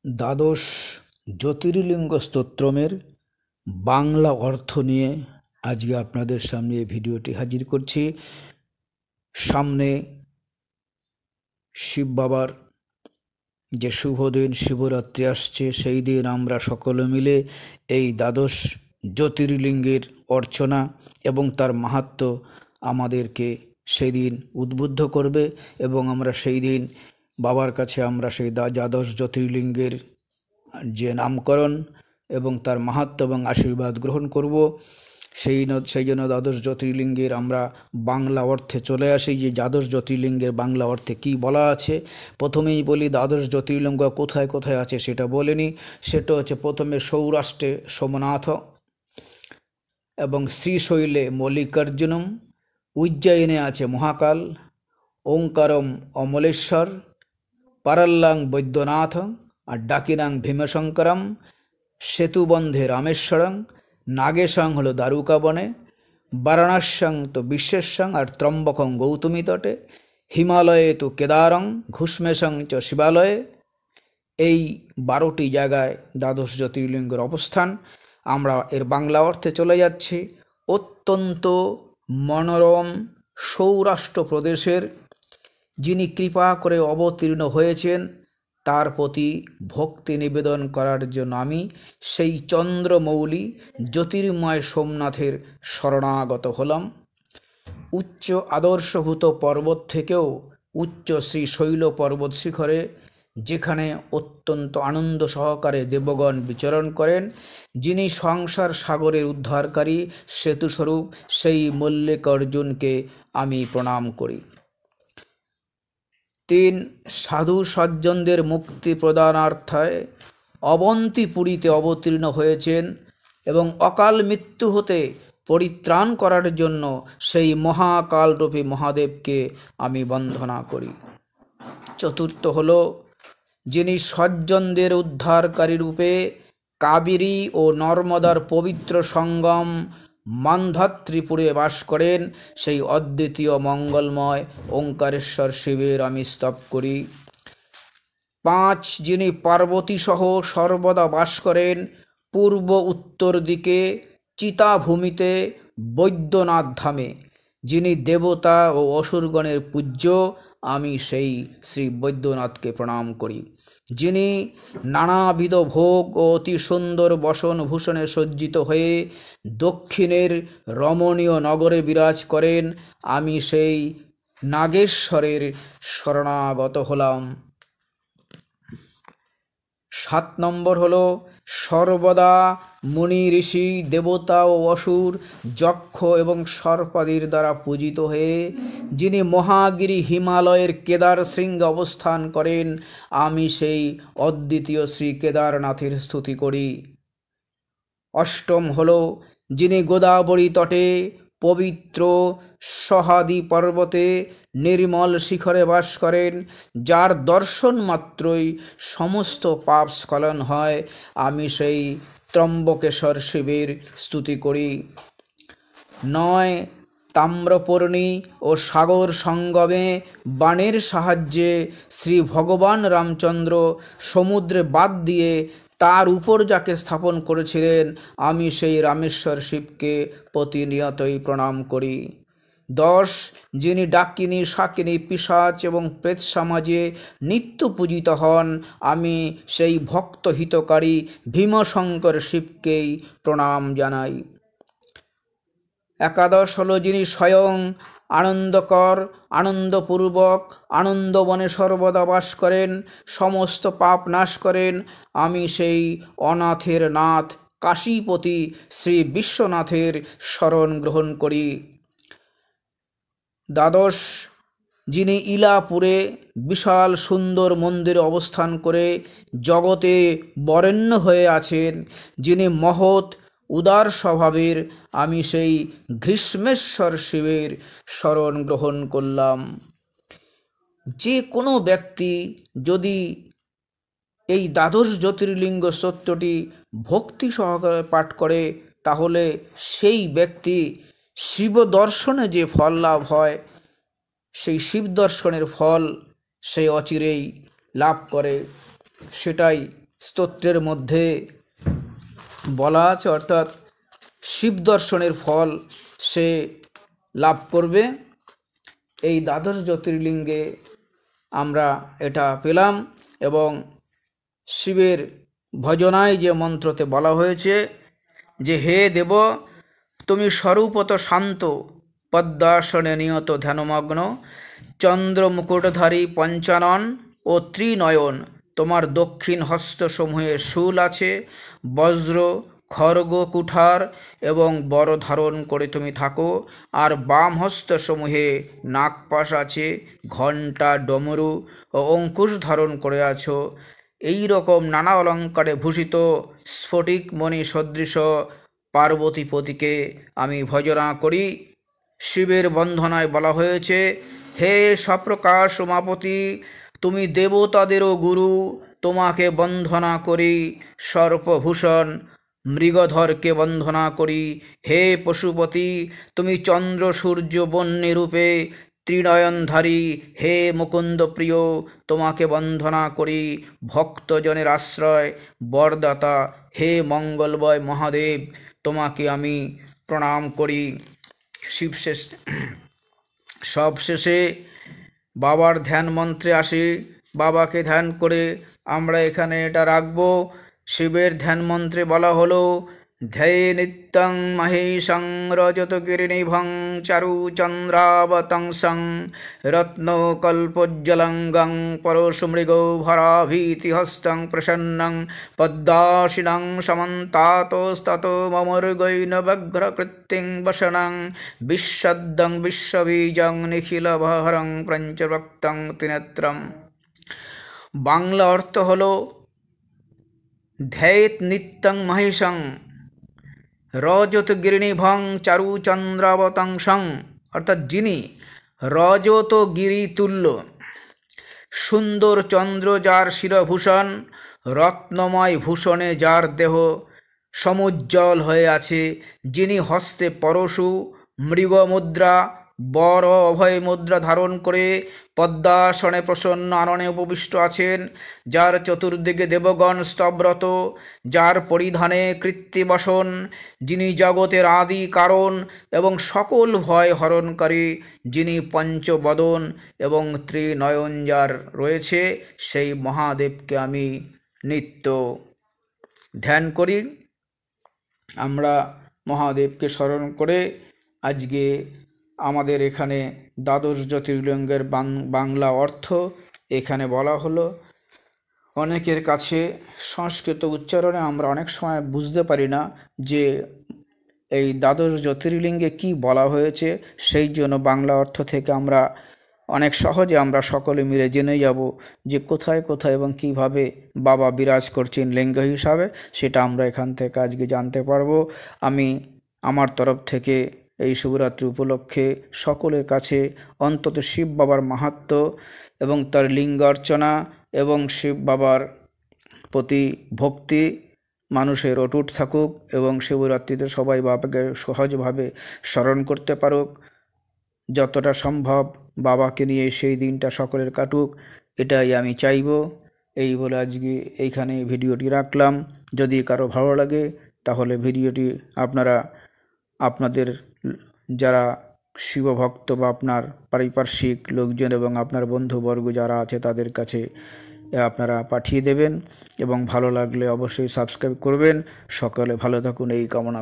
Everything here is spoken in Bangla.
দ্বাদশ জ্যোতির্লিঙ্গ স্তোত্রমের বাংলা অর্থ নিয়ে আজকে আপনাদের সামনে এই ভিডিওটি হাজির করছি। সামনে শিব বাবার যে শুভ দিন শিবরাত্রি আসছে, সেই দিন আমরা সকলে মিলে এই দ্বাদশ জ্যোতির্লিঙ্গের অর্চনা এবং তার মাহাত্ম্য আমাদেরকে সেই দিন উদ্বুদ্ধ করবে এবং আমরা সেই দিন বাবার কাছে আমরা সেই দ্বাদশ জ্যোতির্লিঙ্গের যে নামকরণ এবং তার মাহাত্ম্য এবং আশীর্বাদ গ্রহণ করব। সেই জন্য দ্বাদশ জ্যোতির্লিঙ্গের আমরা বাংলা অর্থে চলে আসি, যে দ্বাদশ জ্যোতির্লিঙ্গের বাংলা অর্থে কি বলা আছে। প্রথমেই বলি দ্বাদশ জ্যোতির্লিঙ্গ কোথায় কোথায় আছে সেটা বলেনি। সেটা হচ্ছে প্রথমে সৌরাষ্ট্রে সোমনাথ এবং শ্রীশৈলে মল্লিকার্জুনম, উজ্জয়িনে আছে মহাকাল, ওঙ্কারম অমলেশ্বর, পারাল্লাং বৈদ্যনাথ আর ডাকিনাং ভীমশঙ্করম, সেতুবন্ধে রামেশ্বরং, নাগেশং হলো দ্বারুকাবনে, বারাণস্যং তো বিশ্বেশ্বং আর ত্রম্বকং গৌতমী তটে, হিমালয়ে তো কেদারং, ঘুষ্মেশং চ শিবালয়ে। এই 12টি জায়গায় দ্বাদশ জ্যোতির্লিঙ্গের অবস্থান। আমরা এর বাংলা অর্থে চলে যাচ্ছি। অত্যন্ত মনোরম সৌরাষ্ট্র প্রদেশের যিনি কৃপা করে অবতীর্ণ হয়েছেন, তার প্রতি ভক্তি নিবেদন করার জন্য আমি সেই চন্দ্রমৌলি জ্যোতির্ময় সোমনাথের শরণাগত হলাম। উচ্চ আদর্শভূত পর্বত থেকেও উচ্চ শ্রী শৈল পর্বত শিখরে, যেখানে অত্যন্ত আনন্দ সহকারে দেবগণ বিচরণ করেন, যিনি সংসার সাগরের উদ্ধারকারী সেতুস্বরূপ, সেই মল্লিকার্জুনকে আমি প্রণাম করি। 3 সাধু সজ্জনদের মুক্তি প্রদানার্থে অবন্তিপুরীতে অবতীর্ণ হয়েছেন এবং অকাল মৃত্যু হতে পরিত্রাণ করার জন্য সেই মহাকালরূপী মহাদেবকে আমি বন্দনা করি। 4 হলো যিনি সজ্জনদের উদ্ধারকারী রূপে কাবেরী ও নর্মদার পবিত্র সঙ্গম মান্ধাত্রিপুরে বাস করেন, সেই অদ্বিতীয় মঙ্গলময় ওঙ্কারেশ্বর শিবের আমি স্তব করি। 5 যিনি পার্বতী সহ সর্বদা বাস করেন পূর্ব উত্তর দিকে চিতাভূমিতে বৈদ্যনাথ ধামে, যিনি দেবতা ও অসুরগণের পূজ্য, আমি সেই শ্রী বৈদ্যনাথকে প্রণাম করি। যিনি নানাবিধ ভোগ ও অতি সুন্দর বসন ভূষণে সজ্জিত হয়ে দক্ষিণের রমণীয় নগরে বিরাজ করেন, আমি সেই নাগেশ্বরের শরণাগত হলাম। 7 নম্বর হলো সর্বদা মুনি ঋষি দেবতা ও অসুর যক্ষ এবং সর্পাদির দ্বারা পূজিত হয়ে যিনি মহাগিরি হিমালয়ের কেদার শৃঙ্গে অবস্থান করেন, আমি সেই অদ্বিতীয় শ্রী কেদারনাথের স্তুতি করি। 8ম হলো যিনি গোদাবরী তটে পবিত্র সহাদি পর্বতে নির্মল শিখরে বাস করেন, যার দর্শন মাত্রই সমস্ত পাপ স্খলন হয়, আমি সেই ত্রম্বকেশ্বর শিবের স্তুতি করি। 9 তাম্রপর্ণী ও সাগর সঙ্গমে বাণের সাহায্যে শ্রী ভগবান রামচন্দ্র সমুদ্রে বাদ দিয়ে তার উপর যাকে স্থাপন করেছিলেন, আমি সেই রামেশ্বর শিবকে প্রতিনিয়তই প্রণাম করি। 10 যিনি ডাকিনী শাকিনী পিশাচ এবং প্রেত সমাজে নিত্য পূজিত হন, আমি সেই ভক্ত হিতকারী ভীমশঙ্কর শিবকেই প্রণাম জানাই। 11 হলো যিনি স্বয়ং আনন্দকর আনন্দপূর্বক আনন্দবনে সর্বদা বাস করেন, সমস্ত পাপ নাশ করেন, আমি সেই অনাথের নাথ কাশীপতি শ্রী বিশ্বনাথের শরণ গ্রহণ করি। 12 যিনি ইলাপুরে বিশাল সুন্দর মন্দিরে অবস্থান করে জগতে বরেণ্য হয়ে আছেন, যিনি মহৎ উদার স্বভাবের, আমি সেই গ্রীষ্মেশ্বর শিবের শরণ গ্রহণ করলাম। যে কোনো ব্যক্তি যদি এই দ্বাদশ জ্যোতির্লিঙ্গ স্তোত্রটি ভক্তি সহকারে পাঠ করে, তাহলে সেই ব্যক্তি শিব দর্শনে যে ফল লাভ হয়, সেই শিব দর্শনের ফল সে অচিরেই লাভ করে। সেটাই স্তোত্রের মধ্যে বলা আছে, অর্থাৎ শিব দর্শনের ফল সে লাভ করবে। এই দ্বাদশ জ্যোতির্লিঙ্গে আমরা এটা পেলাম। এবং শিবের ভজনায় যে মন্ত্রতে বলা হয়েছে যে হে দেব, তুমি স্বরূপত শান্ত, পদ্মাসনে নিয়ত ধ্যানমগ্ন, চন্দ্র মুকুটধারী পঞ্চানন ও ত্রিনয়ন, তোমার দক্ষিণ হস্তসমূহে শূল আছে, বজ্র খড়গ কুঠার এবং বড় ধারণ করে তুমি থাকো, আর বাম হস্তসমূহে নাগপাশ আছে, ঘণ্টা ডমরু ও অঙ্কুশ ধারণ করে আছো। এই রকম নানা অলঙ্কারে ভূষিত স্ফটিক মণি সদৃশ পার্বতীপতিকে আমি ভজনা করি। শিবের বন্ধনায় বলা হয়েছে, হে সপ্রকাশ উমাপতি, তুমি দেবতাদেরও গুরু, তোমাকে বন্ধনা করি। সর্পভূষণ মৃগধরকে বন্ধনা করি। হে পশুপতি, তুমি চন্দ্র সূর্য বন্যে রূপে ত্রিনয়নধারী, হে মুকুন্দ প্রিয়, তোমাকে বন্ধনা করি। ভক্তজনের আশ্রয় বরদাতা, হে মঙ্গলময় মহাদেব, তোমাকে আমি প্রণাম করি। শিবশেষ সবশেষে বাবার ধ্যান মন্ত্রে আসি। বাবাকে ধ্যান করে আমরা এখানে এটা রাখবো। শিবের ধ্যান মন্ত্রে বলা হলো, ধ্যায়ে নিত্যং মহেশং রজতগিরিনিভং চারুচন্দ্রাবতংসং রত্নকল্পোজ্জ্বলঙ্গং পরশুমৃগো ভরাভীতিহস্तं প্রসন্नं পদ্মাসিनं সমন্তাতস্ততো মমর্গৈনবঘ্রকৃত্তিং বসनं বিশ্বদ্দং বিশ্ববীজং নিখিলভহরং পঞ্চভক্তং ত্রিনেত্রম। বাংলা অর্থ হলো, ধ্যায়েত নিত্যং মহেশং রজতগিরিনিভং চারুচন্দ্রাবতংসং, অর্থাৎ যিনি রজতগিরি তুল্য সুন্দর চন্দ্র যার শিরভূষণ, রত্নময় ভূষণে যার দেহ সমুজ্জ্বল হয়ে আছে, যিনি হস্তে পরশু মৃগ মুদ্রা বর অভয় মুদ্রা ধারণ করে পদ্মাসনে প্রসন্ন আননে উপবিষ্ট আছেন, যার চতুর্দিকে দেবগণ স্তব্রত, যার পরিধানে কৃত্তিবসন, যিনি জগতের আদি কারণ এবং সকল ভয় হরণকারী, যিনি পঞ্চবদন এবং ত্রিনয়ন যার রয়েছে, সেই মহাদেবকে আমি নিত্য ধ্যান করি। আমরা মহাদেবকে স্মরণ করে আজকে আমাদের এখানে দ্বাদশ জ্যোতির্লিঙ্গের বাংলা অর্থ এখানে বলা হলো। অনেকের কাছে সংস্কৃত উচ্চারণে আমরা অনেক সময় বুঝতে পারি না যে এই দ্বাদশ জ্যোতির্লিঙ্গে কি বলা হয়েছে, সেই জন্য বাংলা অর্থ থেকে আমরা অনেক সহজে আমরা সকলে মিলে জেনে যাব যে কোথায় কোথায় এবং কিভাবে বাবা বিরাজ করছেন লিঙ্গ হিসাবে, সেটা আমরা এখান থেকে আজকে জানতে পারবো। আমি আমার তরফ থেকে এই শিবরাত্রি উপলক্ষে সকলের কাছে অন্তত শিব বাবার মাহাত্ম্য এবং তার লিঙ্গ অর্চনা এবং শিব বাবার প্রতি ভক্তি মানুষের অটুট থাকুক এবং শিবরাত্রিতে সবাই বাবাকে সহজভাবে স্মরণ করতে পারুক। যতটা সম্ভব বাবাকে নিয়ে সেই দিনটা সকলের কাটুক, এটাই আমি চাইব। এই বলে আজকে এইখানে ভিডিওটি রাখলাম। যদি কারো ভালো লাগে তাহলে ভিডিওটি আপনারা আপনাদের যারা শিবভক্ত বা আপনার পারিপার্শ্বিক লোকজন এবং আপনার বন্ধুবর্গ যারা আছে তাদের কাছে আপনারা পাঠিয়ে দেবেন এবং ভালো লাগলে অবশ্যই সাবস্ক্রাইব করবেন। সকলে ভালো থাকুন এই কামনা।